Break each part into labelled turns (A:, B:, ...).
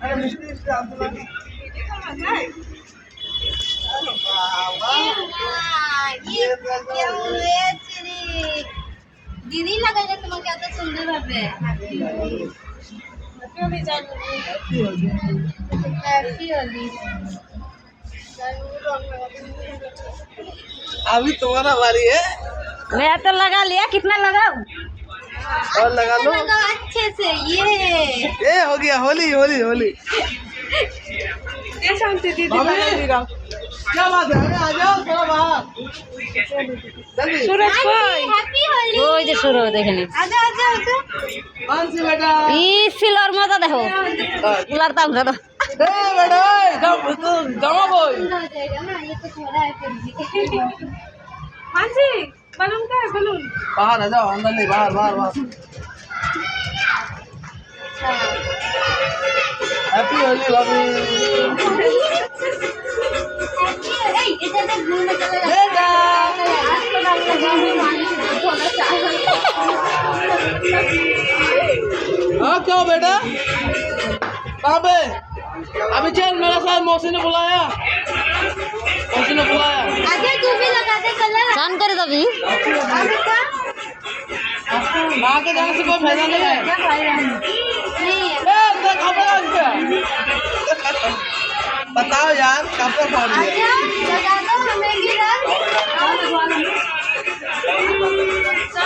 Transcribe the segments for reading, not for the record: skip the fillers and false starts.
A: अरे मिस्त्री से आप लोग
B: दीदी लगाइले তোমাকে এত সুন্দর ভাবে হ্যাপি হোলি
A: अभी तुम्हारा बारी है।
B: मैं तो लगा लिया कितना लगाऊं
A: और लगा लो।
B: लगा अच्छे से
A: ये हो गया होली होली होली। क्या बात है? आ जाओ थोड़ा बाहर। जल्दी।
B: सूरज भाई हैप्पी होली ওই যে শুরু দেখেনি আজা আজা আজা
A: कौन सी बेटा?
B: ই সিলর মজা দেখো উলার দাম ধরো
A: ए बेटा जमा बोल।
B: हो जाएगा ना ये तो थोड़ा है फिर भी
C: मानसी बलून का है बलून
A: बाहर आ जाओ अंदर नहीं बाहर बाहर बाहर। हैप्पी होली भाभी।
B: এই এটা তো ব্লু না কালার
A: बेटा
B: आज तो डाल लगा थोड़ा चावल
A: हाँ क्यों बेटा? कहाँ पे? अभी चल मेरे साथ मौसी ने बुलाया। मौसी ने बुलाया।
B: आगे तू भी लगा दे कलर शान करे तभी
A: वहाँ के जाने से कोई फायदा नहीं है।
B: नहीं
A: ए, तो खबर आ गया। बताओ यार कब तक फाड़ दिया?
B: आजा लगा दो हमें भी रंग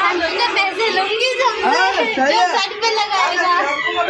B: हम लोग पैसे लूंगी
A: हाँ,
B: जो
A: सही है।
B: शर्ट पे लगाएगा